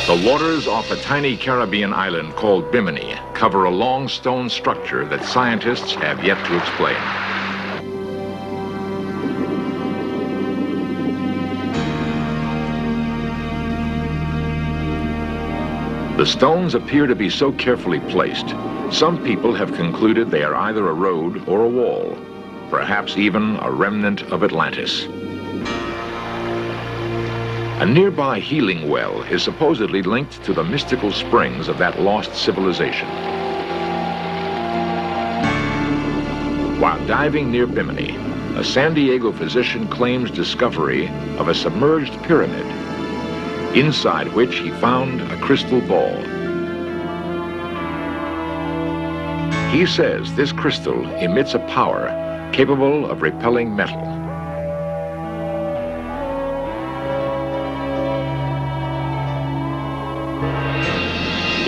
The waters off a tiny Caribbean island called Bimini cover a long stone structure that scientists have yet to explain. The stones appear to be so carefully placed, some people have concluded they are either a road or a wall, perhaps even a remnant of Atlantis. A nearby healing well is supposedly linked to the mystical springs of that lost civilization. While diving near Bimini, a San Diego physician claims discovery of a submerged pyramid, inside which he found a crystal ball. He says this crystal emits a power capable of repelling metal.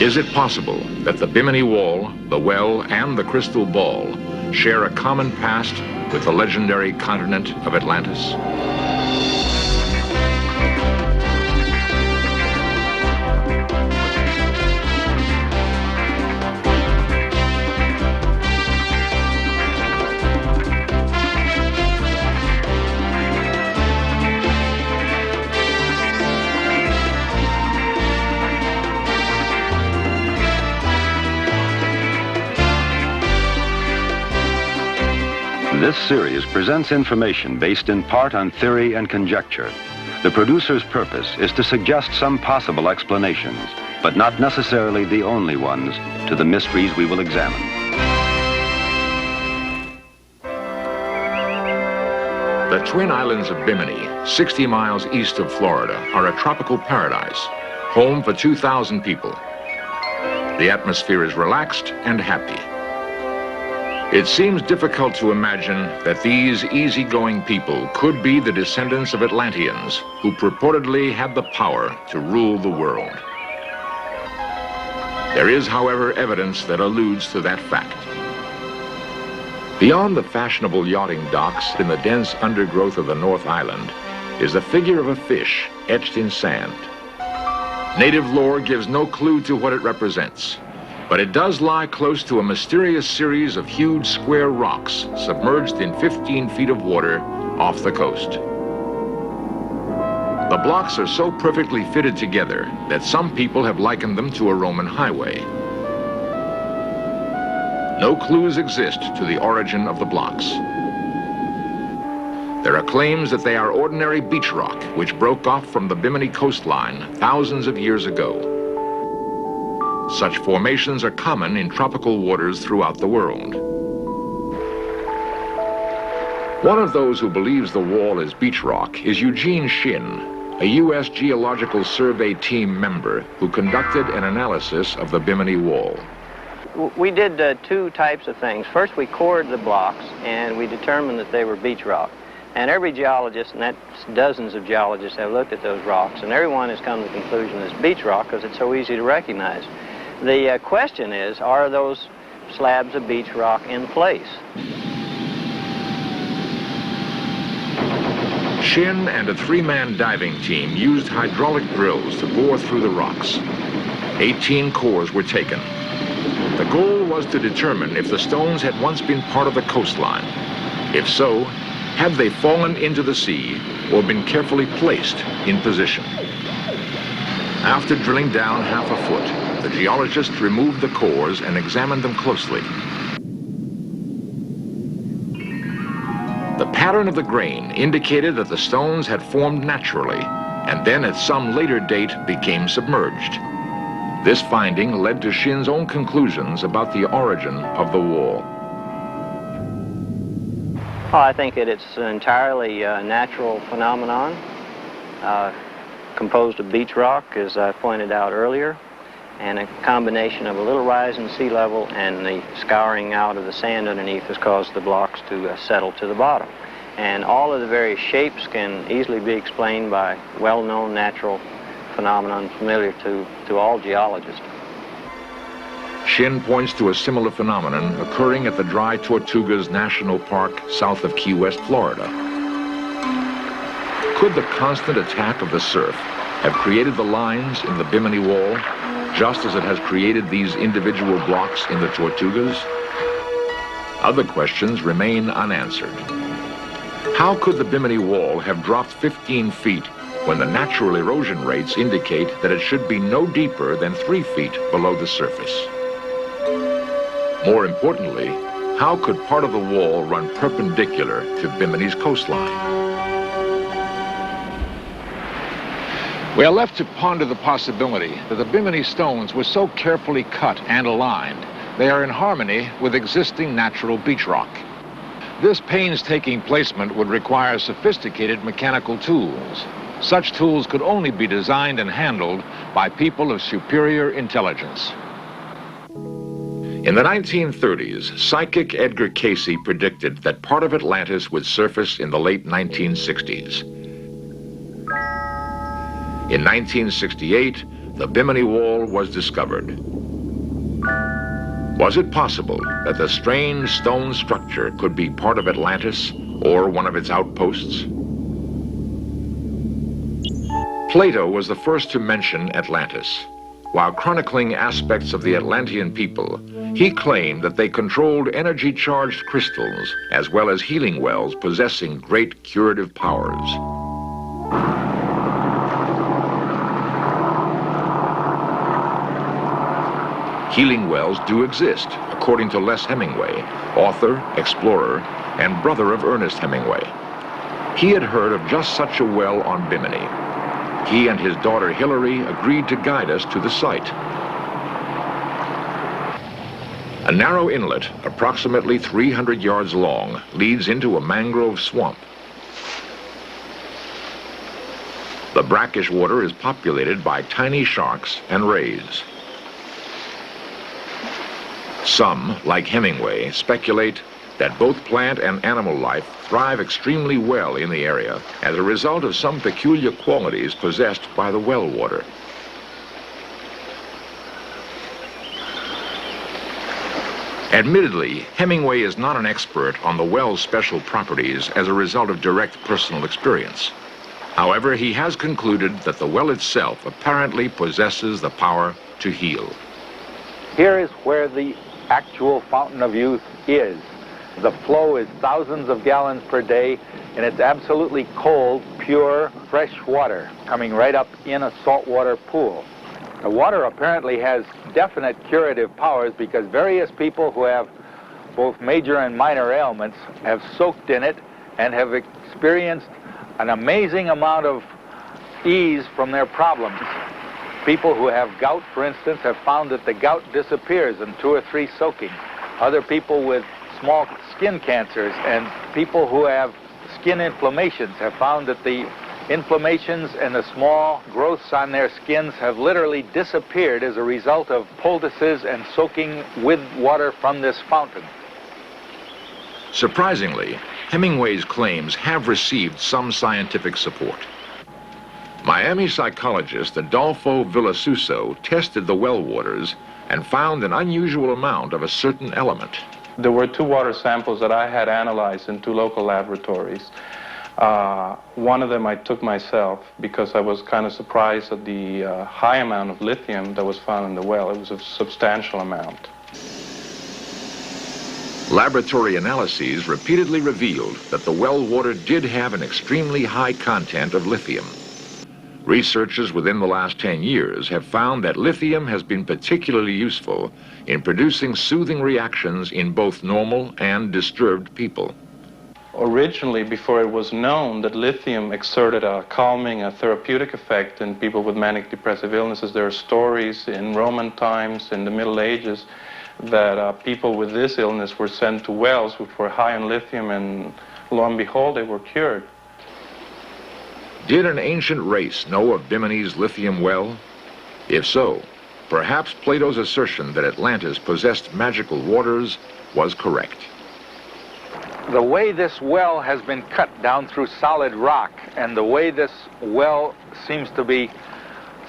Is it possible that the Bimini Wall, the well, and the crystal ball share a common past with the legendary continent of Atlantis? This series presents information based in part on theory and conjecture. The producer's purpose is to suggest some possible explanations, but not necessarily the only ones, to the mysteries we will examine. The Twin Islands of Bimini, 60 miles east of Florida, are a tropical paradise, home for 2,000 people. The atmosphere is relaxed and happy. It seems difficult to imagine that these easygoing people could be the descendants of Atlanteans who purportedly had the power to rule the world. There is, however, evidence that alludes to that fact. Beyond the fashionable yachting docks in the dense undergrowth of the North Island is the figure of a fish etched in sand. Native lore gives no clue to what it represents, but it does lie close to a mysterious series of huge square rocks submerged in 15 feet of water off the coast. The blocks are so perfectly fitted together that some people have likened them to a Roman highway. No clues exist to the origin of the blocks. There are claims that they are ordinary beach rock which broke off from the Bimini coastline thousands of years ago. Such formations are common in tropical waters throughout the world. One of those who believes the wall is beach rock is Eugene Shin, a U.S. Geological Survey team member who conducted an analysis of the Bimini Wall. We did two types of things. First, we cored the blocks, and we determined that they were beach rock. And every geologist, and that's dozens of geologists, have looked at those rocks, and everyone has come to the conclusion it's beach rock because it's so easy to recognize. The question is, are those slabs of beach rock in place? Shin and a three-man diving team used hydraulic drills to bore through the rocks. 18 cores were taken. The goal was to determine if the stones had once been part of the coastline. If so, had they fallen into the sea or been carefully placed in position? After drilling down half a foot, the geologists removed the cores and examined them closely. The pattern of the grain indicated that the stones had formed naturally and then at some later date became submerged. This finding led to Shin's own conclusions about the origin of the wall. Oh, I think that it's an entirely natural phenomenon, composed of beach rock, as I pointed out earlier, and a combination of a little rise in sea level and the scouring out of the sand underneath has caused the blocks to settle to the bottom. And all of the various shapes can easily be explained by well-known natural phenomenon familiar to all geologists. Shin points to a similar phenomenon occurring at the Dry Tortugas National Park south of Key West, Florida. Could the constant attack of the surf have created the lines in the Bimini Wall, just as it has created these individual blocks in the Tortugas? Other questions remain unanswered. How could the Bimini Wall have dropped 15 feet when the natural erosion rates indicate that it should be no deeper than 3 feet below the surface? More importantly, how could part of the wall run perpendicular to Bimini's coastline? We are left to ponder the possibility that the Bimini stones were so carefully cut and aligned, they are in harmony with existing natural beach rock. This painstaking placement would require sophisticated mechanical tools. Such tools could only be designed and handled by people of superior intelligence. In the 1930s, psychic Edgar Cayce predicted that part of Atlantis would surface in the late 1960s. In 1968, the Bimini Wall was discovered. Was it possible that the strange stone structure could be part of Atlantis or one of its outposts? Plato was the first to mention Atlantis. While chronicling aspects of the Atlantean people, he claimed that they controlled energy-charged crystals as well as healing wells possessing great curative powers. Healing wells do exist, according to Les Hemingway, author, explorer, and brother of Ernest Hemingway. He had heard of just such a well on Bimini. He and his daughter Hilary agreed to guide us to the site. A narrow inlet, approximately 300 yards long, leads into a mangrove swamp. The brackish water is populated by tiny sharks and rays. Some, like Hemingway, speculate that both plant and animal life thrive extremely well in the area as a result of some peculiar qualities possessed by the well water. Admittedly, Hemingway is not an expert on the well's special properties as a result of direct personal experience. However, he has concluded that the well itself apparently possesses the power to heal. Here is where the actual fountain of youth is. The flow is thousands of gallons per day, and it's absolutely cold, pure, fresh water coming right up in a saltwater pool. The water apparently has definite curative powers because various people who have both major and minor ailments have soaked in it and have experienced an amazing amount of ease from their problems. People who have gout, for instance, have found that the gout disappears in 2 or 3 soakings. Other people with small skin cancers and people who have skin inflammations have found that the inflammations and the small growths on their skins have literally disappeared as a result of poultices and soaking with water from this fountain. Surprisingly, Hemingway's claims have received some scientific support. Miami psychologist Adolfo Villasuso tested the well waters and found an unusual amount of a certain element. There were 2 water samples that I had analyzed in 2 local laboratories. One of them I took myself because I was kind of surprised at the high amount of lithium that was found in the well. It was a substantial amount. Laboratory analyses repeatedly revealed that the well water did have an extremely high content of lithium. Researchers within the last 10 years have found that lithium has been particularly useful in producing soothing reactions in both normal and disturbed people. Originally, before it was known that lithium exerted a calming, a therapeutic effect in people with manic depressive illnesses, there are stories in Roman times, in the Middle Ages, that people with this illness were sent to wells which were high in lithium, and lo and behold, they were cured. Did an ancient race know of Bimini's lithium well? If so, perhaps Plato's assertion that Atlantis possessed magical waters was correct. The way this well has been cut down through solid rock and the way this well seems to be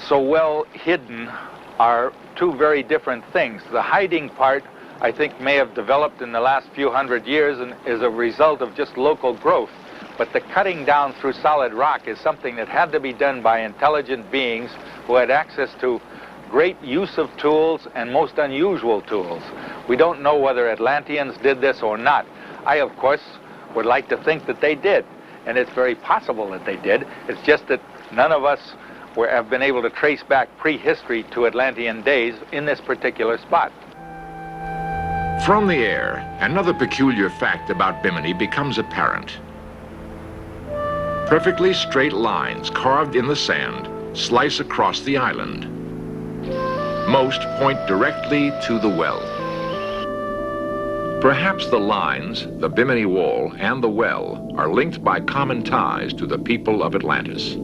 so well hidden are 2 very different things. The hiding part, I think, may have developed in the last few hundred years and is a result of just local growth. But the cutting down through solid rock is something that had to be done by intelligent beings who had access to great use of tools and most unusual tools. We don't know whether Atlanteans did this or not. I, of course, would like to think that they did, and it's very possible that they did. It's just that none of us have been able to trace back prehistory to Atlantean days in this particular spot. From the air, another peculiar fact about Bimini becomes apparent. Perfectly straight lines carved in the sand slice across the island. Most point directly to the well. Perhaps the lines, the Bimini Wall, and the well are linked by common ties to the people of Atlantis.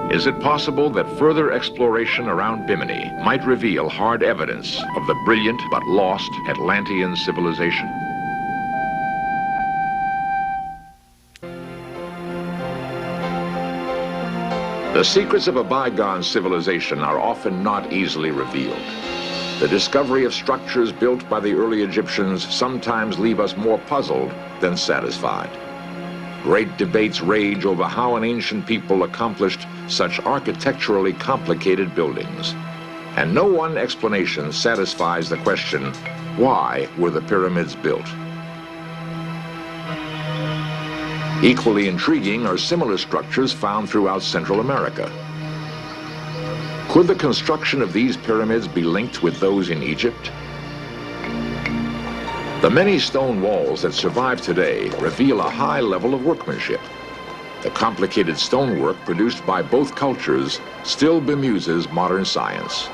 Is it possible that further exploration around Bimini might reveal hard evidence of the brilliant but lost Atlantean civilization? The secrets of a bygone civilization are often not easily revealed. The discovery of structures built by the early Egyptians sometimes leave us more puzzled than satisfied. Great debates rage over how an ancient people accomplished such architecturally complicated buildings. And no one explanation satisfies the question, why were the pyramids built? Equally intriguing are similar structures found throughout Central America. Could the construction of these pyramids be linked with those in Egypt? The many stone walls that survive today reveal a high level of workmanship. The complicated stonework produced by both cultures still bemuses modern science.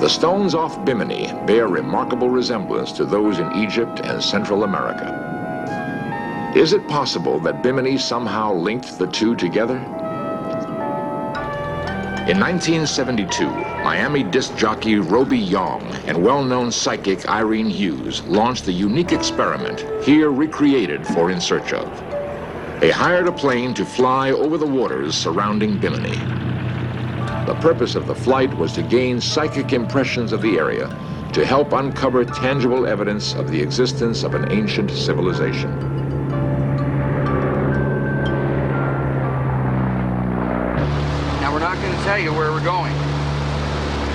The stones off Bimini bear remarkable resemblance to those in Egypt and Central America. Is it possible that Bimini somehow linked the two together? In 1972, Miami disc jockey Roby Young and well-known psychic Irene Hughes launched the unique experiment here recreated for In Search Of. They hired a plane to fly over the waters surrounding Bimini. The purpose of the flight was to gain psychic impressions of the area to help uncover tangible evidence of the existence of an ancient civilization. Now, we're not going to tell you where we're going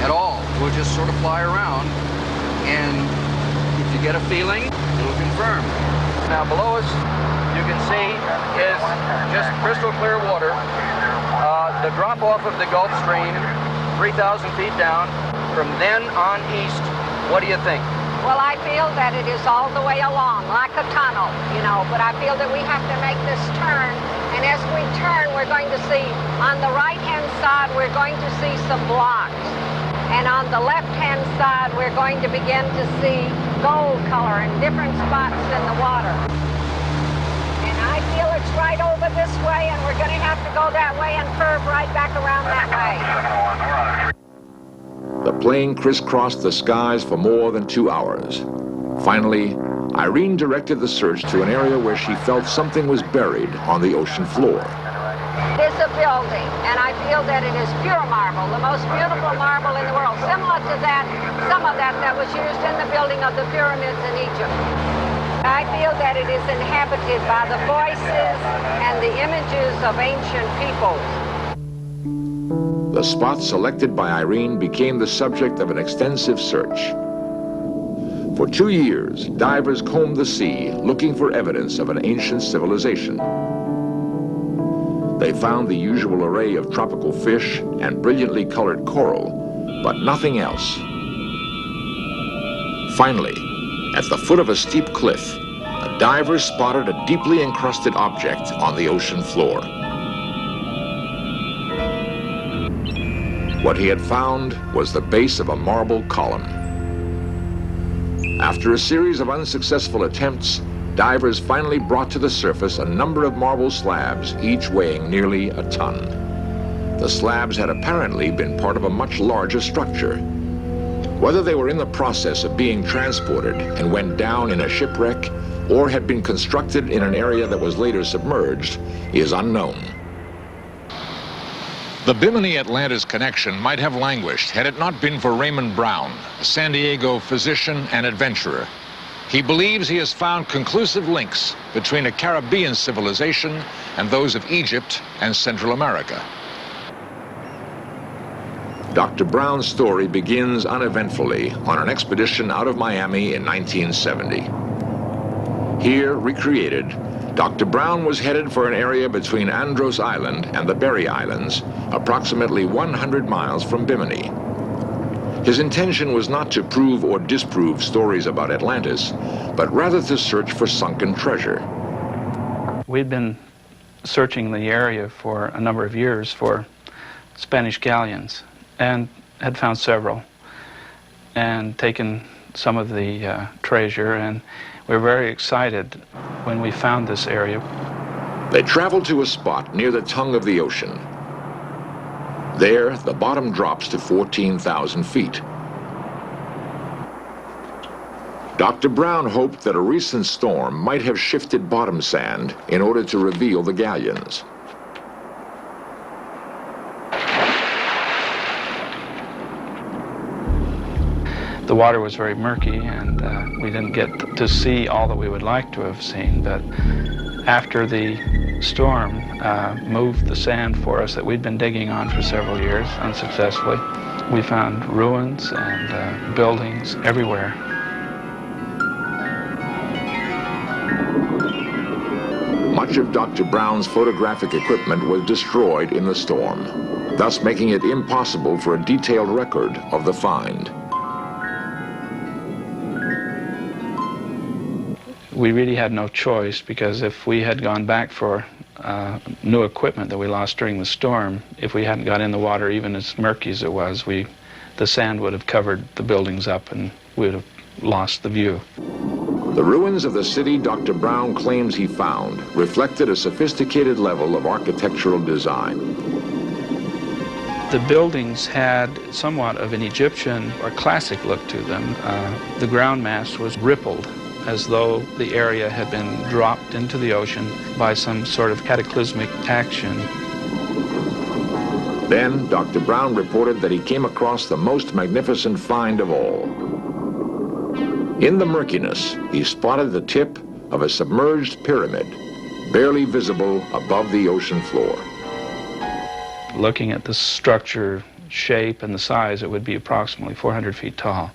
at all. We'll just sort of fly around, and if you get a feeling, it'll confirm. Now, below us, you can see is just crystal clear water. The drop-off of the Gulf Stream, 3,000 feet down. From then on east, what do you think? Well, I feel that it is all the way along, like a tunnel, you know, but I feel that we have to make this turn, and as we turn, we're going to see, on the right-hand side, we're going to see some blocks, and on the left-hand side, we're going to begin to see gold color in different spots in the water. And I feel it's right over this way, and we're going to have to go that way and curve right back around that way. The plane crisscrossed the skies for more than 2 hours. Finally, Irene directed the search to an area where she felt something was buried on the ocean floor. It's a building, and I feel that it is pure marble, the most beautiful marble in the world, similar to that, some of that was used in the building of the pyramids in Egypt. I feel that it is inhabited by the voices and the images of ancient peoples. The spot selected by Irene became the subject of an extensive search. For 2 years, divers combed the sea looking for evidence of an ancient civilization. They found the usual array of tropical fish and brilliantly colored coral, but nothing else. Finally, at the foot of a steep cliff, a diver spotted a deeply encrusted object on the ocean floor. What he had found was the base of a marble column. After a series of unsuccessful attempts, divers finally brought to the surface a number of marble slabs, each weighing nearly a ton. The slabs had apparently been part of a much larger structure. Whether they were in the process of being transported and went down in a shipwreck, or had been constructed in an area that was later submerged, is unknown. The Bimini-Atlantis connection might have languished had it not been for Raymond Brown, a San Diego physician and adventurer. He believes he has found conclusive links between a Caribbean civilization and those of Egypt and Central America. Dr. Brown's story begins uneventfully on an expedition out of Miami in 1970. Here, recreated, Dr. Brown was headed for an area between Andros Island and the Berry Islands, approximately 100 miles from Bimini. His intention was not to prove or disprove stories about Atlantis, but rather to search for sunken treasure. We'd been searching the area for a number of years for Spanish galleons and had found several and taken some of the treasure, and we were very excited when we found this area. They traveled to a spot near the tongue of the ocean. There, the bottom drops to 14,000 feet. Dr. Brown hoped that a recent storm might have shifted bottom sand in order to reveal the galleons. The water was very murky, and we didn't get to see all that we would like to have seen, but after the storm moved the sand for us that we'd been digging on for several years unsuccessfully, we found ruins and buildings everywhere. Much of Dr. Brown's photographic equipment was destroyed in the storm, thus making it impossible for a detailed record of the find. We really had no choice, because if we had gone back for new equipment that we lost during the storm, if we hadn't got in the water, even as murky as it was, the sand would have covered the buildings up and we would have lost the view. The ruins of the city Dr. Brown claims he found reflected a sophisticated level of architectural design. The buildings had somewhat of an Egyptian or classic look to them. The ground mass was rippled, as though the area had been dropped into the ocean by some sort of cataclysmic action. Then, Dr. Brown reported that he came across the most magnificent find of all. In the murkiness, he spotted the tip of a submerged pyramid, barely visible above the ocean floor. Looking at the structure, shape, and the size, it would be approximately 400 feet tall.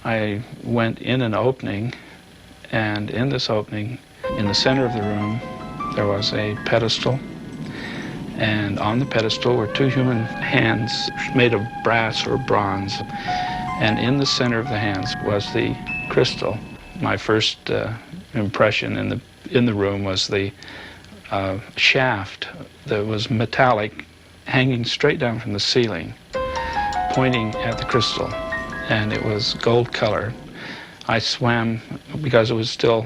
I went in an opening, and in this opening, in the center of the room, there was a pedestal, and on the pedestal were two human hands made of brass or bronze, and in the center of the hands was the crystal. My first impression in the room was the shaft that was metallic, hanging straight down from the ceiling, pointing at the crystal. And it was gold color. I swam, because it was still,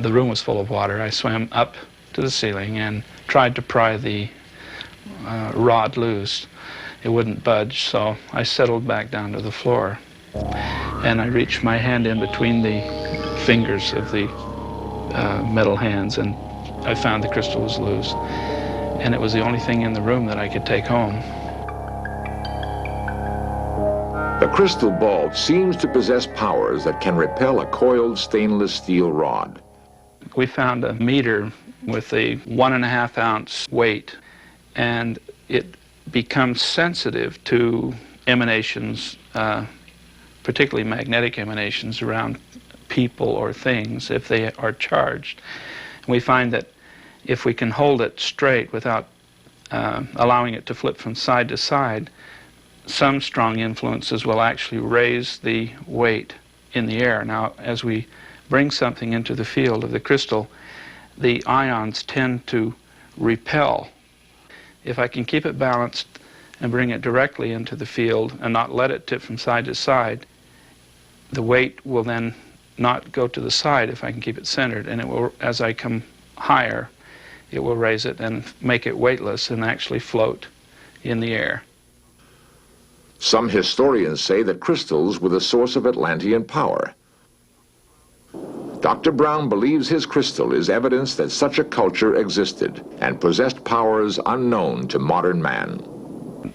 the room was full of water, I swam up to the ceiling and tried to pry the rod loose. It wouldn't budge, so I settled back down to the floor. And I reached my hand in between the fingers of the metal hands, and I found the crystal was loose. And it was the only thing in the room that I could take home. The crystal ball seems to possess powers that can repel a coiled stainless steel rod. We found a meter with a 1.5 ounce weight, and it becomes sensitive to emanations, particularly magnetic emanations around people or things if they are charged. And we find that if we can hold it straight without allowing it to flip from side to side, some strong influences will actually raise the weight in the air. Now, as we bring something into the field of the crystal, the ions tend to repel. If I can keep it balanced and bring it directly into the field and not let it tip from side to side, the weight will then not go to the side if I can keep it centered, and it will, as I come higher, it will raise it and make it weightless and actually float in the air. Some historians say that crystals were the source of Atlantean power. Dr. Brown believes his crystal is evidence that such a culture existed and possessed powers unknown to modern man.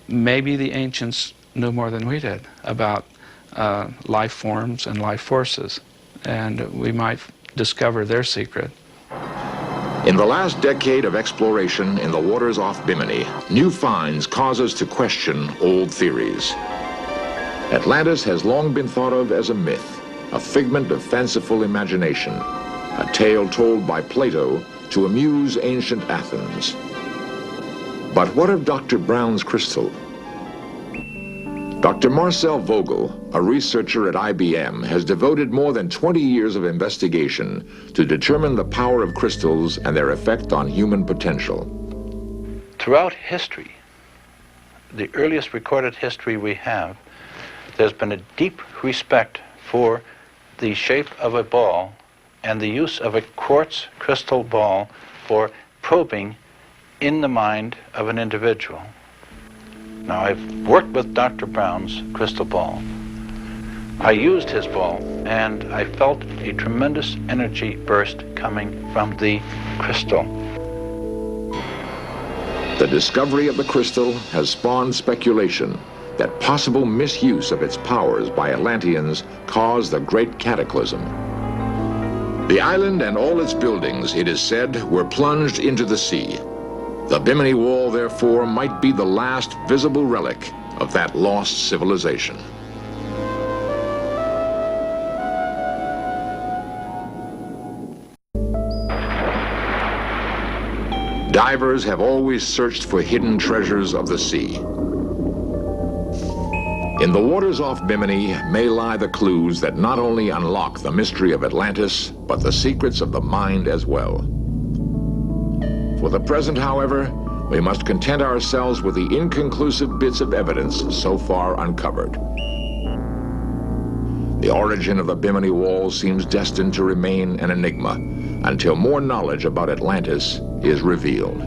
Maybe the ancients knew more than we did about life forms and life forces, and we might discover their secret. In the last decade of exploration in the waters off Bimini, new finds cause us to question old theories. Atlantis has long been thought of as a myth, a figment of fanciful imagination, a tale told by Plato to amuse ancient Athens. But what of Dr. Brown's crystal? Dr. Marcel Vogel, a researcher at IBM, has devoted more than 20 years of investigation to determine the power of crystals and their effect on human potential. Throughout history, the earliest recorded history we have, there's been a deep respect for the shape of a ball and the use of a quartz crystal ball for probing in the mind of an individual. Now, I've worked with Dr. Brown's crystal ball. I used his ball, and I felt a tremendous energy burst coming from the crystal. The discovery of the crystal has spawned speculation that possible misuse of its powers by Atlanteans caused the Great Cataclysm. The island and all its buildings, it is said, were plunged into the sea. The Bimini Wall, therefore, might be the last visible relic of that lost civilization. Divers have always searched for hidden treasures of the sea. In the waters off Bimini may lie the clues that not only unlock the mystery of Atlantis, but the secrets of the mind as well. For the present, however, we must content ourselves with the inconclusive bits of evidence so far uncovered. The origin of the Bimini Wall seems destined to remain an enigma until more knowledge about Atlantis is revealed.